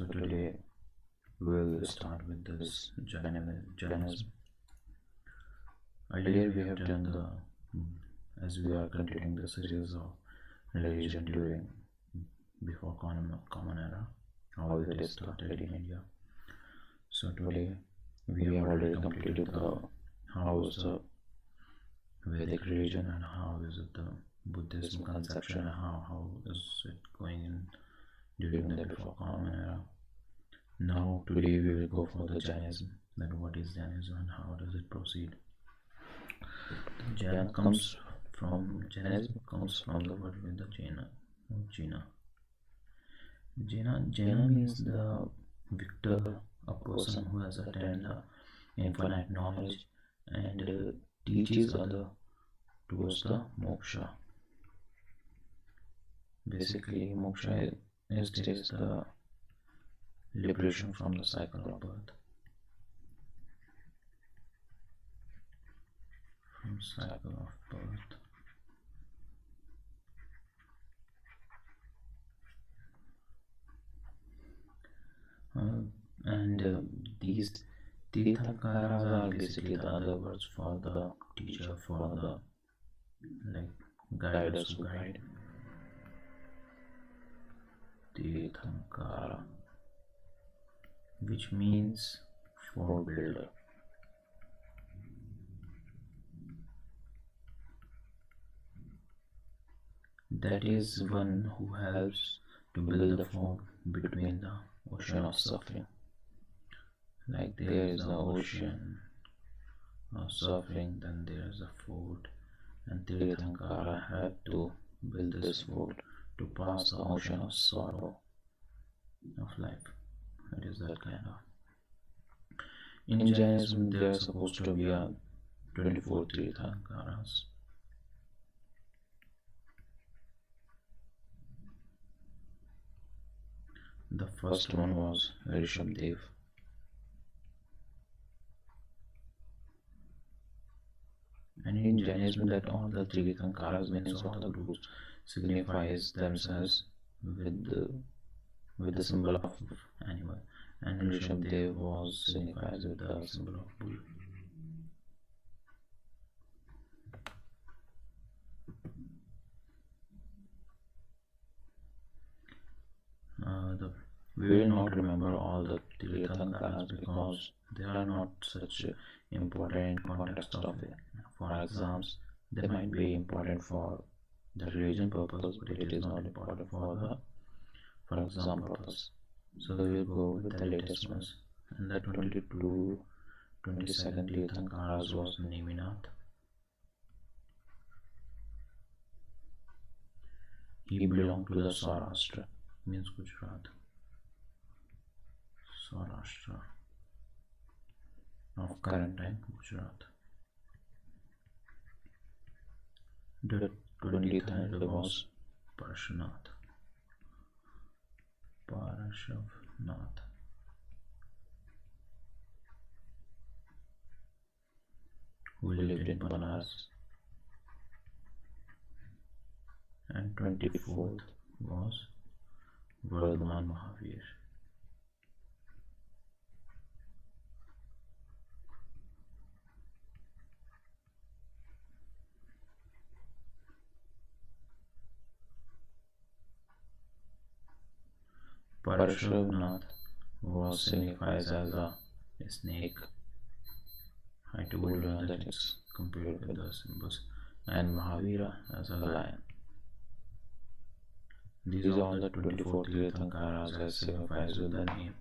So today we'll start with this Jainism. Earlier we have done as we are continuing the series of religion before common era, how it is started in India. So today we have already completed how is the Vedic religion and how is it the Buddhism conception and how is it going in during the before common era. Now today we will go for the Jainism. Then what is Jainism and how does it proceed? Jainism comes from the word with the Jaina means the victor, a person who has attained the infinite knowledge and teaches others towards the moksha. Basically, moksha is the liberation from the cycle of birth. These Tirthankaras are basically the other words for the teacher, for the guiders who guide. Tirthankara, which means fort builder. That is one who helps to build the fort between the ocean of suffering. Like there is the ocean of suffering, then there is a fort, and Tirthankara had to build this fort to pass the ocean of sorrow of life. It is that kind of. In Jainism, there are supposed to be 24 Tirthankaras. The first one was Rishabdev. And in Jainism, that all the Tirthankaras, means all the groups, signifies themselves with the symbol of animal, and Rishabdev was signifies with the symbol of bull. We will not remember all the Tirthankaras because they are not such important in context of it. For exams, they might be important for the religion purpose, but it is not important for exam purpose. So we will go with the latest ones. And the 22nd Tirthankaras was Neminath. He belonged to the Saurashtra, means Gujarat. Saurashtra of current time Gujarat. The 23rd was Parashvnath, who lived in Banaras. And 24th was Vardhaman Mahavir. Parashvnath was signifies as a snake. I told you that it's compared with the symbols, and Mahavira as a lion. These are all the 24 Tirthankaras as signifies with the name,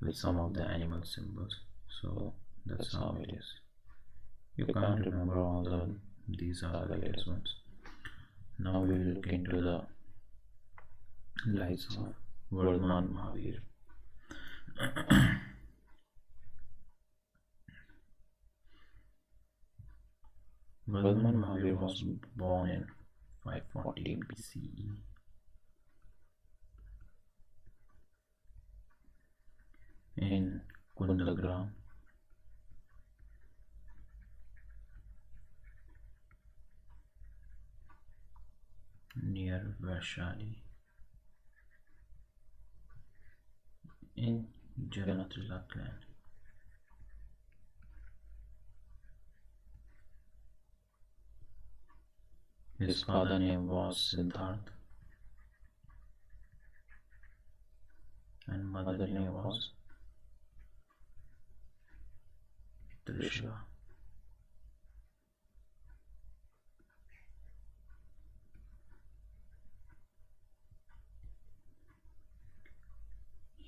with some of the animal symbols. So that's how it is. You can't remember all these are the latest ones. Now we will look into the lives of Vardhaman Mahavir. Vardhaman Mahavir was born in 540 BCE. In Kundagram, near Vaishali in Janatrila clan. His father name was Siddharth and mother name was Trisha.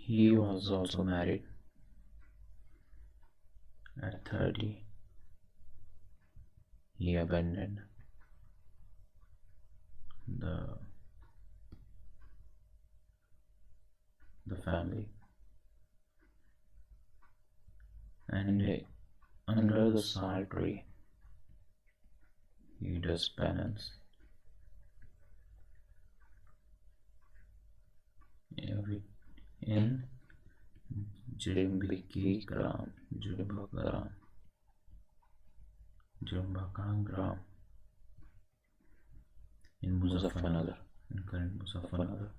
He was also married. At 30, he abandoned the family, and under the sal tree he does penance in Jimbakagram in Muzaffarnagar, in current Muzaffarpur.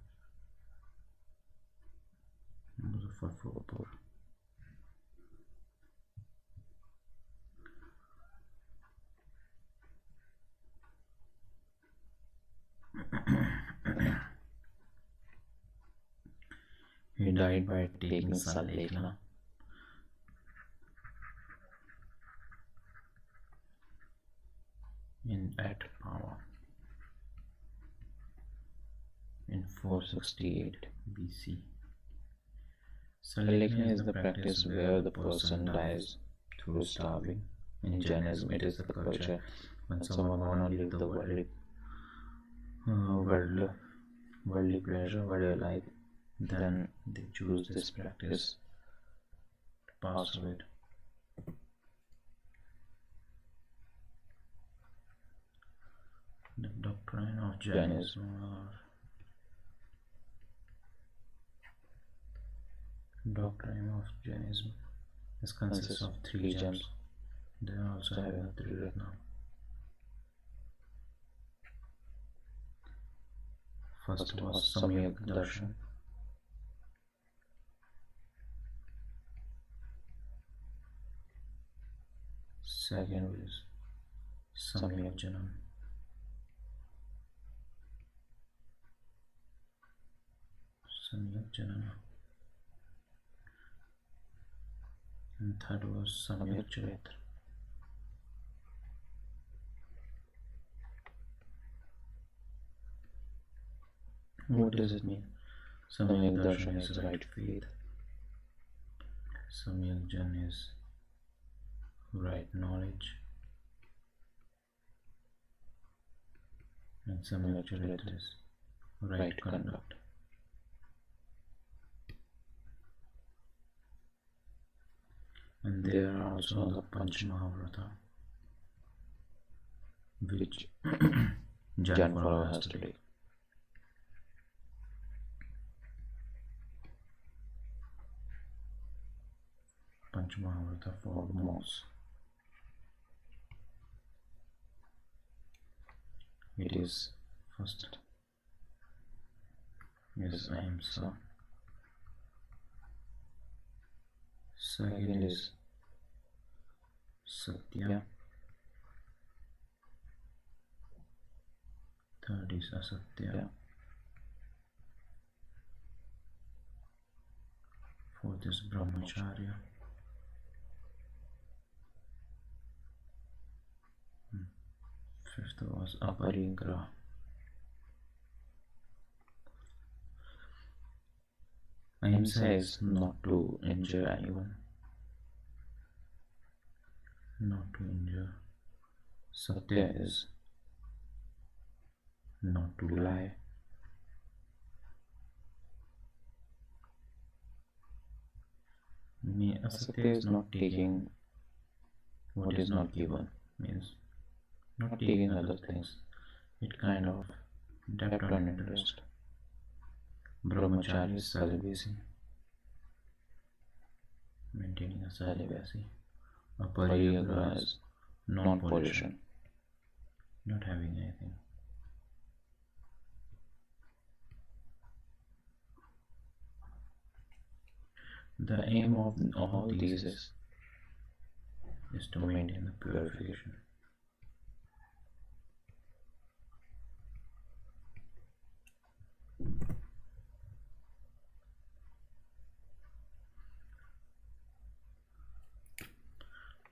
He died by taking Salekna. At power in 468 BC. Salekna is the practice where the person dies through starving. In Jainism, it is the culture when someone wants to live the worldly pleasure, worldly life, then they choose this practice to pass away. The doctrine of Jainism consists of 3 gems. They are also having a 3 Ratna. First was Samyak Darshan. Second is Samyak Janam. And third was Samyak Charitra. What does it mean? Samyak Darshan is right faith. Samyak Jan is right knowledge. And Samyak Charitra is right conduct. And there are also the Panchamahavrata, which Jan follower has to take. Panchamahavrata for monks. It is first is Ahimsa. Second is Satya. Third is Asatya. Fourth is Brahmacharya. Fifth was Aparigraha. Ahimsa is not to injure anyone. Not to injure. Satya is not to lie. Asatya is not taking what is not given, means not taking other things. It kind of debt on interest. Brahmacharya is celibacy, maintaining a celibacy. Aparigraha is non-pollution, not having anything. The aim of all these is to maintain the purification.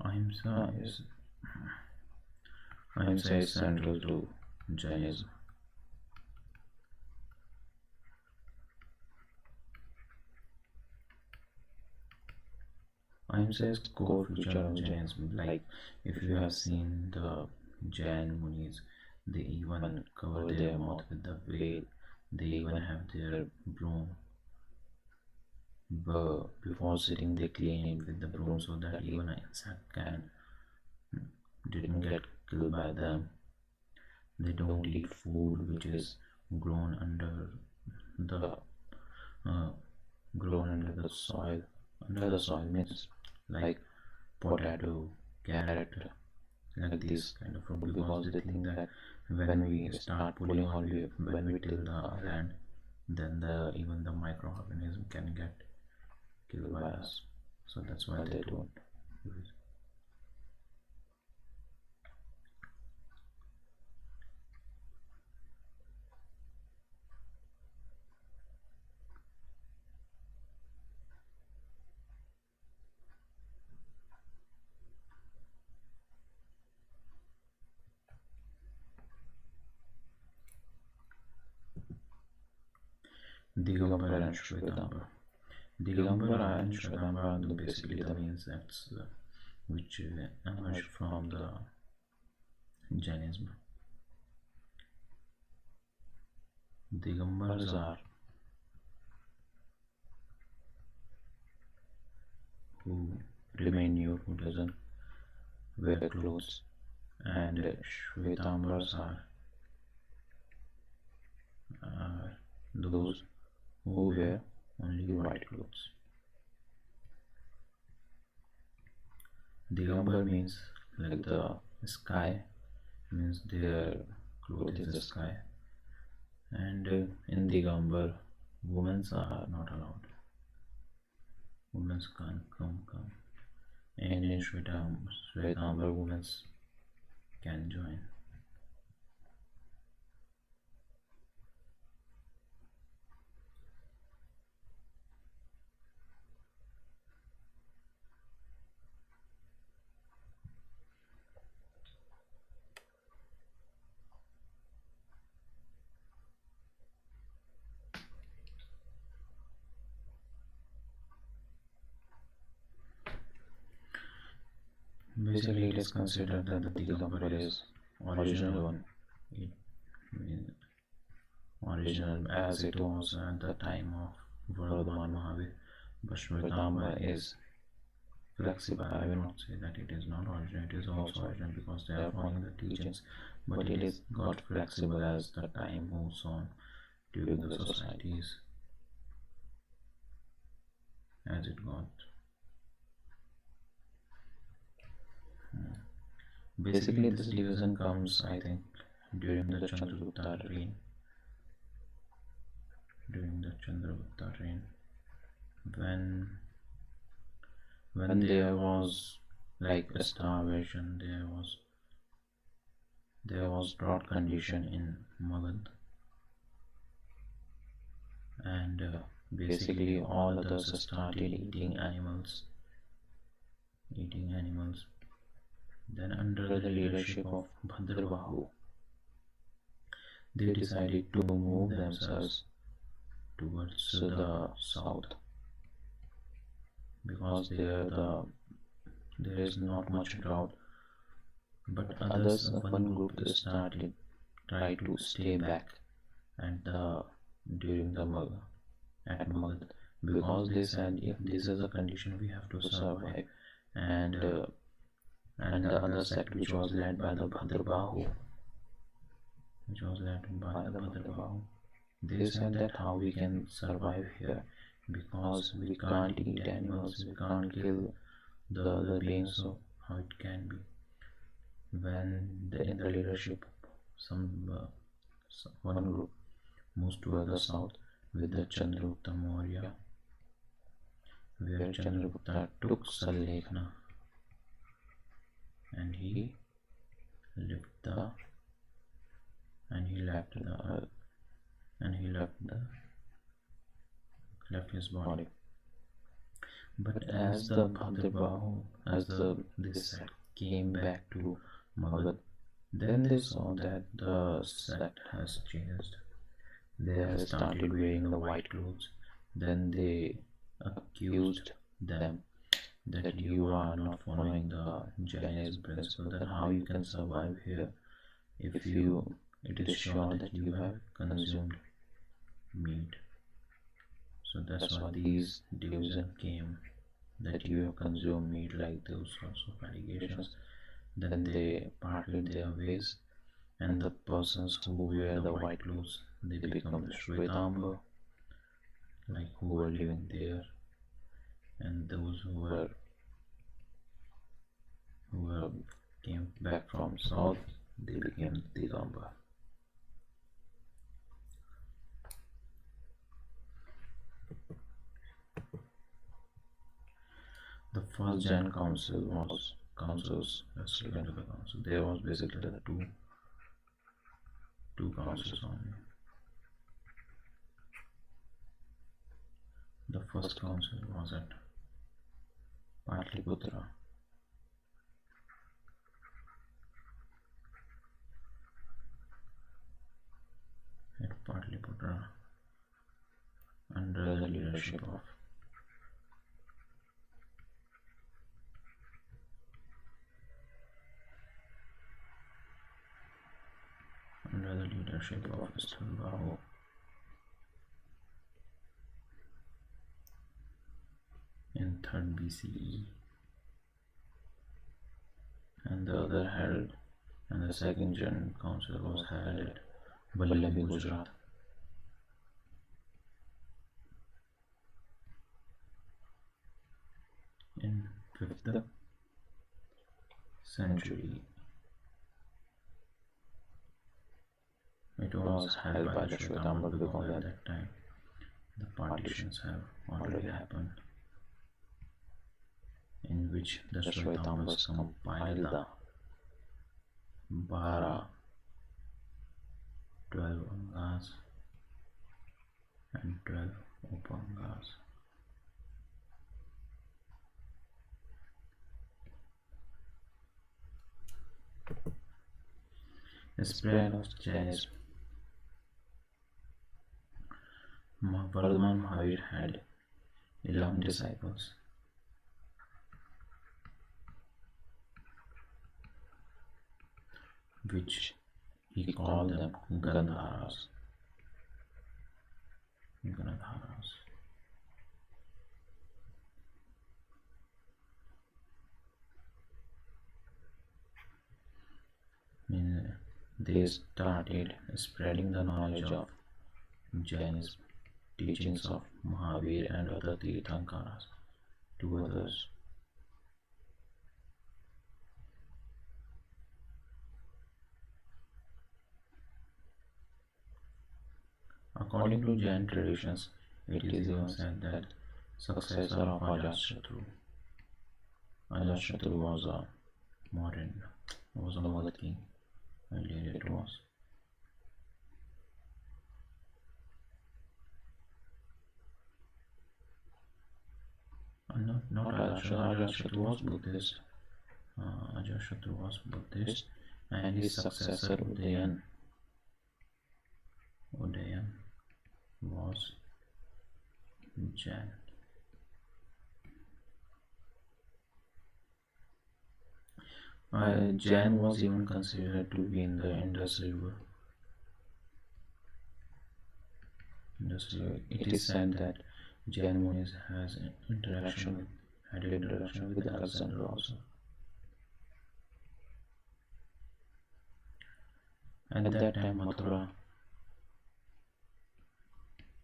Ahimsa is central to Jainism. Ahimsa is core feature of Jainism. Like if you have seen the Jain Munis, they even cover their mouth with the veil. They even have their broom. But before sitting, they clean it with the broom so that even an insect didn't get killed by them. They don't eat food which is grown under the soil. Under the soil means like potato, carrot, like this kind of fruit, because they think that when we start pulling or when we till the land, then even the microorganism can get killed by us. So that's why they don't use. Digambara and Shvetambara. Digambara and Shvetambara are basically the main sects which emerged from the Jainism. Digambaras are who remain nude, who doesn't wear clothes, and Shvetambaras are those who wear only white clothes. Digambar means like the sky, means their clothes is the sky, and in Digambar, women are not allowed. Women can't come, and in Shvetambar, women can join. Basically, it is considered that the Digambar is original one. Original as it was at the time of Vardhaman Mahavir. But Shvetambara is flexible. I will not say that it is not original. It is also original because they are following the teachings, but it is got flexible as the time moves on during the societies, as it got. Basically, this division comes, I think, during the Chandragupta reign. During the Chandragupta reign, when there was like a starvation, there was drought condition in Magad, and basically all others started eating animals. Then under the leadership of Bhadrabahu, they decided to move themselves towards the south, because there is not much drought, but others, one group started try to stay back at during the Magad, because they said if this is a condition we have to survive, and the other sect which was led by the Bhadrabahu, they said that how we can survive here, because we can't eat animals, we can't kill the other beings, so how it can be. When in the leadership, one group moves toward the south with the Chandragupta Maurya, where Chandragupta took Sallekha and he left the left his body. But as the Bhadrabahu, this sect came back to Magad, then they saw that the sect has changed. They have started wearing the white clothes. Then they accused them that you are not following the Jainism principle. Then how you can survive here if it is sure that you have consumed meat. So that's why these division came, that you have consumed meat, like those sorts of allegations. Then they parted their ways, and the persons who wear the white clothes, they become the Shvetamba, like who were living there, and those who came back from south, they became Digamba. The first Jain council was there was basically the two councils only. The first council was at Patliputra. Under the leadership of Stalbahu. In 3rd BCE, and the second General Council was held at Vallabhi, Gujarat. In 5th century, it was held by the Shvetamba, because at that time the partitions have already happened, in which the Shvetambas compiled the Bara, 12 Angas and 12 Upangas. The spread of Jainism. Vardhaman Mahavir had 11 disciples. Which he called them Gandharas. They started spreading the knowledge of Jainism, teachings of Mahavir and other Tirthankaras to others. According to Jain traditions, it is even said that successor of Ajatashatru was a Magadha king. Earlier it was. Not Ajatashatru was Buddhist. Ajatashatru was Buddhist, and his successor Udayan was Jain. Jain was even considered to be in the Indus River. It is said that Jain Munis had interaction with Alexander also. At that time, Mathura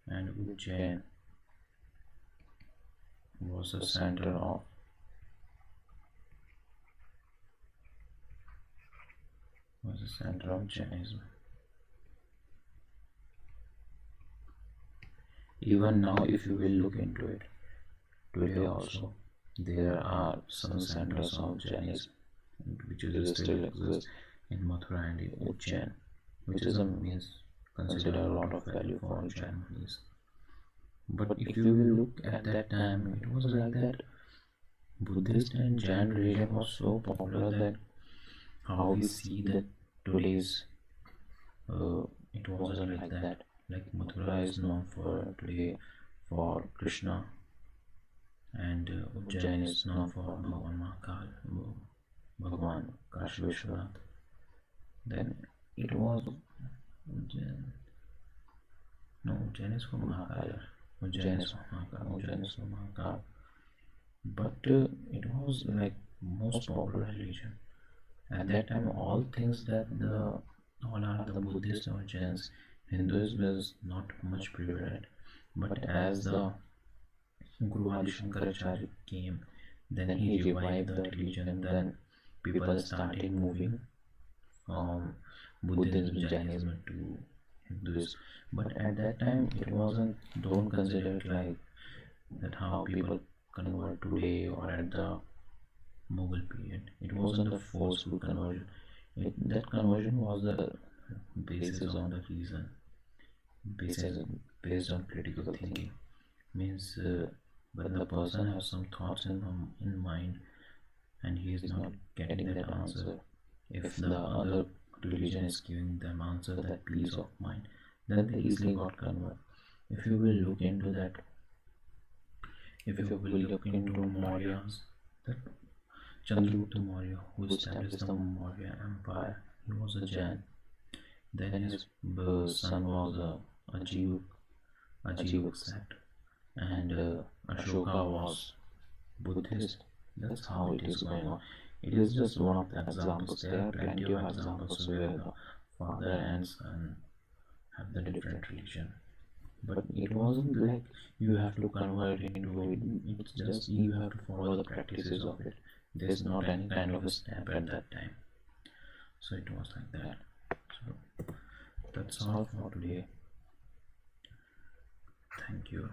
and Ujjain was the center of Jainism. Even now, if you will look into it, Today also there are some centers of Jainism which is still exist in Mathura and Ujjain, which is a means consider a lot of value for Jain monies. But if you will look at that time, it was like that Buddhist and Jain religion was so popular that how we see that today's it wasn't like that. Like Mathura is known for today for Krishna, and Ujjain is known for Bhagwan Mahakal, Bhagwan Kashi Vishwanath. Then it was Ujjain. No, Ujjain is for Mahakal. Ujjain is for Mahakal. Ujjain is for Mahakal. But it was like most popular religion at that time. All things that all are the Buddhist or Jains, Hinduism is not much prevalent. But as the Guru Adi Shankaracharya came, then he revived the religion. Then people started moving from Buddhism, Jainism to Hinduism. But at that time, it wasn't. Don't consider it like that how people convert today or at the Mughal period. It wasn't a forceful conversion. That conversion was the basis on the reason, basis based on critical thinking. Means when the person has some thoughts in mind and he is not getting that answer, if the other religion is giving them answer, that peace of mind, then they easily got convert. If you will look into that, if you will look into Mauryas, that Chandragupta Maurya, who established the Maurya Empire, he was a Jain. Then his son was a Ajivak sect, and Ashoka was Buddhist. That's how it is going on. It is just one of the examples. There are plenty of examples where the father and son have the different religion. But it wasn't like you have to convert into it. It's just you have to follow the practices of it. There's not any kind of a step at that time. So it was like that. So that's all for today. Thank you.